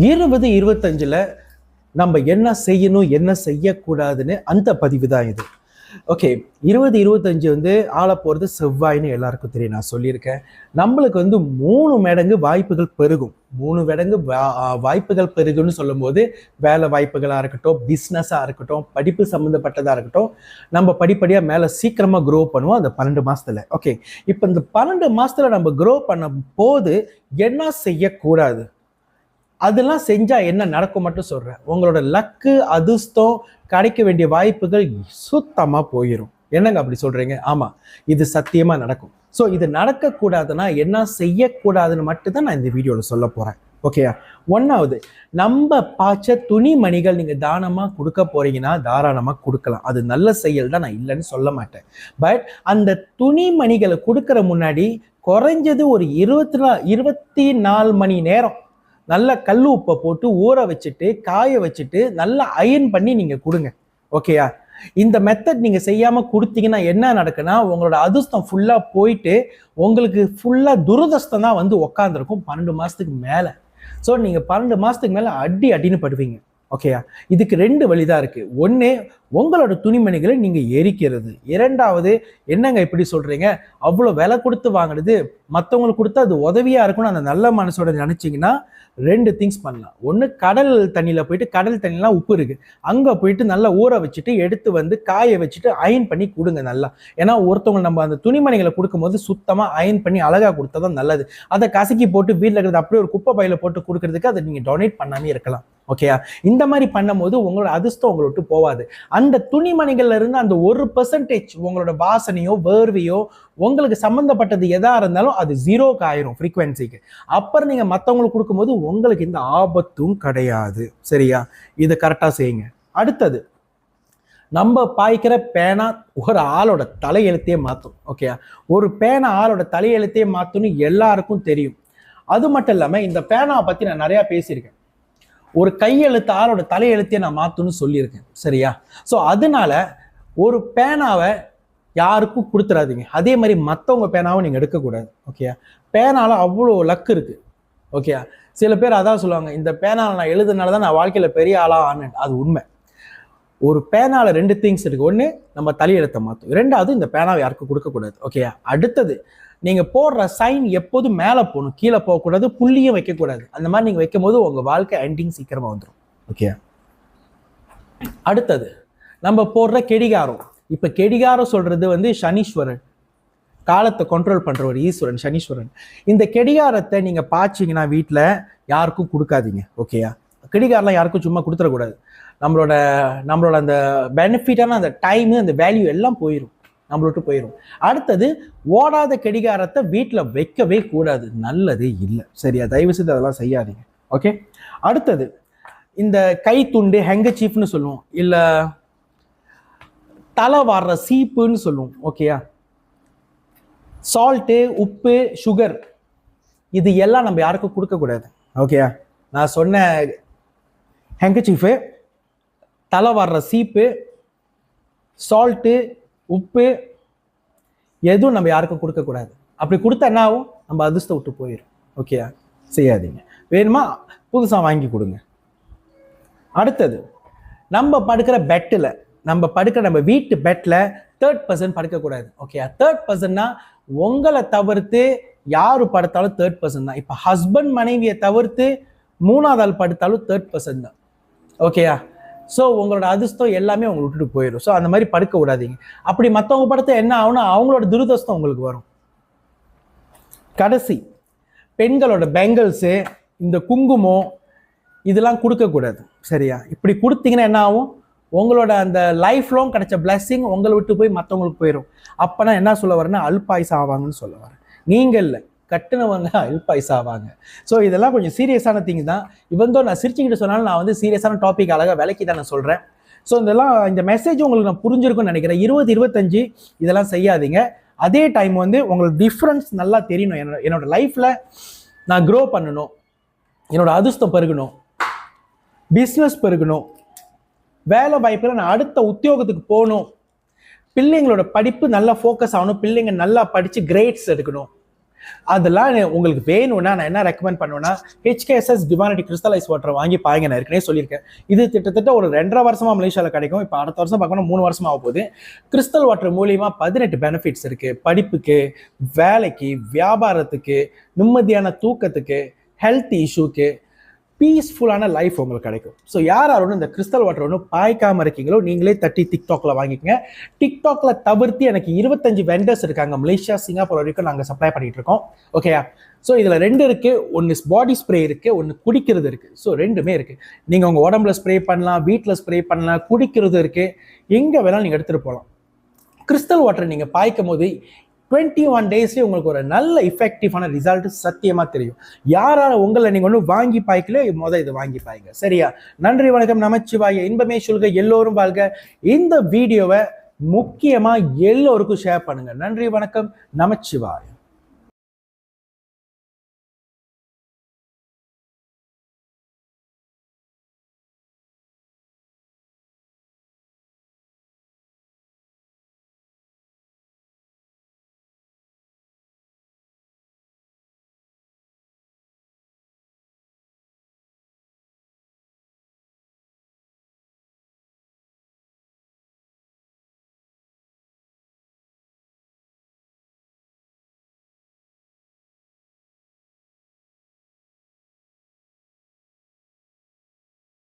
2025ல் நம்ம என்ன செய்யணும் என்ன செய்யக்கூடாதுன்னு அந்த பதிவு தான் இது. ஓகே, 2025 வந்து ஆள போகிறது செவ்வாய்ன்னு எல்லாருக்கும் தெரியும். நான் சொல்லியிருக்கேன், நம்மளுக்கு வந்து 3 மடங்கு வாய்ப்புகள் பெருகும். 3 மடங்கு வாய்ப்புகள் பெருகுன்னு சொல்லும்போது வேலை வாய்ப்புகளாக இருக்கட்டும், பிஸ்னஸாக இருக்கட்டும், படிப்பு சம்மந்தப்பட்டதாக இருக்கட்டும், நம்ம படிப்படியாக மேலே சீக்கிரமாக க்ரோ பண்ணுவோம் அந்த 12 மாதத்தில். ஓகே, இப்போ இந்த 12 மாதத்தில் நம்ம க்ரோ பண்ணும் போது என்ன செய்யக்கூடாது, அதெல்லாம் செஞ்சா என்ன நடக்கும் மட்டும் சொல்றேன். உங்களோட லக்கு அதிர்ஷ்டம் கிடைக்க வேண்டிய வாய்ப்புகள் சுத்தமா போயிடும். என்னங்க அப்படி சொல்றீங்க? ஆமா, இது சத்தியமா நடக்கும். ஸோ இது நடக்கக்கூடாதுன்னா என்ன செய்யக்கூடாதுன்னு மட்டும்தான் நான் இந்த வீடியோல சொல்ல போறேன். ஓகேயா? ஒன்னாவது, நம்ம பாய்ச்ச துணிமணிகள் நீங்க தானமா கொடுக்க போறீங்கன்னா தாராளமா கொடுக்கலாம். அது நல்ல செயல் தான், நான் இல்லைன்னு சொல்ல மாட்டேன். பட் அந்த துணிமணிகளை கொடுக்கற முன்னாடி குறைஞ்சது ஒரு 24 மணி நேரம் நல்ல கல் உப்பை போட்டு ஊற வச்சுட்டு காய வச்சுட்டு நல்லா அயர்ன் பண்ணி நீங்க கொடுங்க. ஓகேயா? இந்த மெத்தட் நீங்க செய்யாம கொடுத்தீங்கன்னா என்ன நடக்குன்னா, உங்களோட அதிர்ஷ்டம் ஃபுல்லா போயிட்டு உங்களுக்கு ஃபுல்லா துரதிர்ஷ்டம் தான் வந்து உக்காந்துருக்கும் 12 மாசத்துக்கு மேல. ஸோ நீங்க 12 மாசத்துக்கு மேல அடின்னு படுவீங்க. ஓகேயா? இதுக்கு 2 வழிதான் இருக்கு. ஒன்று, உங்களோட துணிமணிகளை நீங்க எரிக்கிறது. இரண்டாவது, என்னங்க இப்படி சொல்றீங்க, அவ்வளோ விலை கொடுத்து வாங்கினது மற்றவங்களுக்கு கொடுத்தா அது உதவியா இருக்கும்னு அந்த நல்ல மனசோட நினைச்சீங்கன்னா 2 திங்ஸ் பண்ணலாம். ஒன்று, கடல் தண்ணியில் போயிட்டு, கடல் தண்ணிலாம் உப்பு இருக்கு, அங்கே போயிட்டு நல்லா ஊற வச்சுட்டு எடுத்து வந்து காய வச்சுட்டு அயன் பண்ணி கொடுங்க நல்லா. ஏன்னா ஒருத்தவங்க நம்ம அந்த துணிமணிகளை கொடுக்கும்போது சுத்தமாக அயன் பண்ணி அழகாக கொடுத்தா தான் நல்லது. அதை கசக்கி போட்டு வீட்டில் இருக்கிறது அப்படியே ஒரு குப்பை பையில போட்டு கொடுக்கறதுக்கு அதை நீங்கள் டொனேட் பண்ணாமே இருக்கலாம். ஓகேயா? இந்த மாதிரி பண்ணும்போது உங்களோட அதிர்ஷ்டம் உங்களை விட்டு போவாது. அந்த துணிமணிகள்ல இருந்து அந்த 1% உங்களோட வாசனையோ வேர்வையோ உங்களுக்கு சம்பந்தப்பட்டது எதா இருந்தாலும் அது 0க்கு ஆயிரும் ஃப்ரீக்வன்சிக்கு. அப்புறம் நீங்க மற்றவங்களுக்கு கொடுக்கும்போது உங்களுக்கு இந்த ஆபத்தும் கிடையாது. சரியா? இதை கரெக்டா செய்யுங்க. அடுத்தது, நம்ம பாய்க்கிற பேனா ஒரு ஆளோட தலையெழுத்தையே மாற்றும். ஓகேயா? ஒரு பேனா ஆளோட தலையெழுத்தையே மாற்றும்னு எல்லாருக்கும் தெரியும். அது மட்டும் இல்லாம இந்த பேனாவை பத்தி நான் நிறைய பேசியிருக்கேன். ஒரு கையெழுத்து ஆளோட தலையெழுத்தையே நான் மாற்றுன்னு சொல்லியிருக்கேன். சரியா? ஸோ அதனால ஒரு பேனாவை யாருக்கும் கொடுத்துடாதீங்க. அதே மாதிரி மற்றவங்க பேனாவை நீங்கள் எடுக்கக்கூடாது. ஓகேயா? பேனால அவ்வளோ லக்கு இருக்கு. ஓகேயா? சில பேர் அதான் சொல்லுவாங்க, இந்த பேனால நான் எழுதுனால தான் நான் வாழ்க்கையில் பெரிய ஆளாக ஆனேன். அது உண்மை. ஒரு பேனால 2 திங்ஸ் இருக்கு. ஒன்று, நம்ம தலையெழுத்தை மாற்றும். 2வது, இந்த பேனாவை யாருக்கும் கொடுக்கக்கூடாது. ஓகேயா? அடுத்தது, நீங்க போடுற சைன் எப்போதும் மேலே போகணும், கீழே போகக்கூடாது, புள்ளியும் வைக்கக்கூடாது. அந்த மாதிரி நீங்க வைக்கும் போது உங்க வாழ்க்கை எண்டிங் சீக்கிரமா வந்துடும். ஓகே? அடுத்தது, நம்ம போடுற கெடிகாரம். இப்ப கெடிகாரம் சொல்றது வந்து சனீஸ்வரன், காலத்தை கண்ட்ரோல் பண்ற ஒரு ஈஸ்வரன் சனீஸ்வரன். இந்த கெடிகாரத்தை நீங்க பாய்ச்சிங்கன்னா வீட்டில் யாருக்கும் கொடுக்காதீங்க. ஓகேயா? கெடிகாரம்லாம் யாருக்கும் சும்மா கொடுத்துடக்கூடாது. நம்மளோட அந்த பெனிஃபிட்டான அந்த டைமு, அந்த வேல்யூ எல்லாம் போயிடும், நம்மளோட்டு போயிடும். அடுத்தது, ஓடாத கெடிகாரத்தை வீட்டில் வைக்கவே கூடாது, நல்லதே இல்லை. சரியா? தயவு செய்து அதெல்லாம் செய்யாதீங்க. ஓகே? அடுத்தது, இந்த கை துண்டு ஹெங்கச்சீஃப்னு சொல்லுவோம், இல்லை தலை வாடுற சீப்புன்னு சொல்லுவோம். ஓகேயா? சால்ட்டு, உப்பு, சுகர், இது எல்லாம் நம்ம யாருக்கும் கொடுக்கக்கூடாது. ஓகேயா? நான் சொன்ன ஹெங்கச்சீஃபு, தலை வாடுற சீப்பு, சால்ட்டு, உப்பு, எதுவும் நம்ம யாருக்கும் கொடுக்கக்கூடாது. அப்படி கொடுத்தா என்ன ஆகும்? நம்ம அதிர்ஷ்டம் விட்டு போயிடும். ஓகேயா? செய்யாதீங்க. வேணுமா புதுசாக வாங்கி கொடுங்க. அடுத்தது, நம்ம படுக்கிற பெட்டில், நம்ம வீட்டு பெட்டில் 3rd பர்சன் படுக்கக்கூடாது. ஓகேயா? 3rd பர்சன்னா உங்களை தவிர்த்து யாரு படுத்தாலும் 3rd பர்சன் தான். இப்போ ஹஸ்பண்ட் மனைவியை தவிர்த்து 3வது ஆள் படுத்தாலும் 3rd பர்சன் தான். ஓகேயா? ஸோ உங்களோட அதிர்ஷ்டம் எல்லாமே உங்களை விட்டுட்டு போயிடும். ஸோ அந்த மாதிரி படுக்க விடாதீங்க. அப்படி மற்றவங்க படுத்த என்ன ஆகும்னா அவங்களோட துரதிர்ஷ்டம் உங்களுக்கு வரும். கடைசி, பெண்களோட பெங்கல்ஸு, இந்த குங்குமம், இதெல்லாம் கொடுக்கக்கூடாது. சரியா? இப்படி கொடுத்தீங்கன்னா என்ன ஆகும்? உங்களோட அந்த லைஃப் லாங் கிடைச்ச பிளஸ்ஸிங் உங்களை விட்டு போய் மற்றவங்களுக்கு போயிடும். அப்போனா என்ன சொல்ல வரேன்னா அல்பாயுசு ஆவாங்கன்னு சொல்ல வரேன். நீங்கள் இல்லை, கட்டுனவங்க அல்பாயுசு ஆவாங்க. ஸோ இதெல்லாம் கொஞ்சம் சீரியஸான திங்ஸ் தான். இவந்தோ நான் சிரிச்சுக்கிட்டு சொன்னாலும் நான் வந்து சீரியஸான டாபிக் அழகாக விலைக்கு தான் நான் சொல்கிறேன். ஸோ இந்த மெசேஜ் உங்களுக்கு நான் புரிஞ்சிருக்கும்னு நினைக்கிறேன். 2025 இதெல்லாம் செய்யாதீங்க. அதே டைம் வந்து உங்களுக்கு டிஃப்ரென்ஸ் நல்லா தெரியணும். என்னோட லைஃப்பில் நான் க்ரோ பண்ணணும், என்னோட அதிர்ஷ்டம் பெருகணும், பிஸ்னஸ் பெருகணும், வேலை வாய்ப்பில் நான் அடுத்த உத்தியோகத்துக்கு போகணும், பிள்ளைங்களோட படிப்பு நல்லா ஃபோக்கஸ் ஆகணும், பிள்ளைங்க நல்லா படித்து கிரேட்ஸ் எடுக்கணும், அதெல்லாம் உங்களுக்கு வேணும்னா நான் என்ன ரெக்கமெண்ட் பண்ணுவேன்னா HKSS டிவைனிட்டி கிறிஸ்டலைஸ் வாட்டர் வாங்கி பாருங்க. நான் ஏற்கனவே சொல்லியிருக்கேன். இது கிட்டத்தட்ட ஒரு 2.5 வருஷமா மலேசியாவில் கிடைக்கும். இப்போ அடுத்த வருஷம் பார்க்கணும் 3 வருஷமா ஆக போகுது. கிறிஸ்டல் வாட்டர் மூலியமா 18 பெனிஃபிட்ஸ் இருக்கு. படிப்புக்கு, வேலைக்கு, வியாபாரத்துக்கு, நிம்மதியான தூக்கத்துக்கு, ஹெல்த் இஷ்யூக்கு, பீஸ்ஃபுல்லான லைஃப் உங்களுக்கு கிடைக்கும். ஸோ யார் ஒன்றும் இந்த கிறிஸ்டல் வாட்டர் ஒன்றும் பாய்க்காமல் இருக்கீங்களோ நீங்களே தட்டி டிக்டாக்ல வாங்கிக்கோங்க. டிக்டாக்ல தவிர்த்து எனக்கு 25 வெண்டர்ஸ் இருக்காங்க. மலேசியா, சிங்கப்பூர் வரைக்கும் நாங்கள் சப்ளை பண்ணிட்டு இருக்கோம். ஓகேயா? ஸோ இதில் 2 இருக்கு. ஒன்று பாடி ஸ்ப்ரே இருக்கு, ஒன்று குடிக்கிறது இருக்கு. ஸோ 2மே இருக்கு. நீங்கள் உங்கள் உடம்புல ஸ்ப்ரே பண்ணலாம், வீட்டில் ஸ்ப்ரே பண்ணலாம், குடிக்கிறது இருக்கு, எங்கே வேணாலும் நீங்கள் எடுத்துகிட்டு போகலாம். கிறிஸ்டல் வாட்டர் நீங்கள் பாய்க்கும் போது 21 டேஸ்லேயே உங்களுக்கு ஒரு நல்ல இஃபெக்டிவான ரிசல்ட் சத்தியமாக தெரியும். யாரால உங்களை நீங்கள் ஒன்றும் வாங்கி பாய்க்கல, இதை வாங்கி பாய்ங்க. சரியா? நன்றி, வணக்கம், நமச்சிவாய. இன்பமே சொல்க, எல்லோரும் வாழ்க. இந்த வீடியோவை முக்கியமாக எல்லோருக்கும் ஷேர் பண்ணுங்க. நன்றி, வணக்கம், நமச்சிவாய.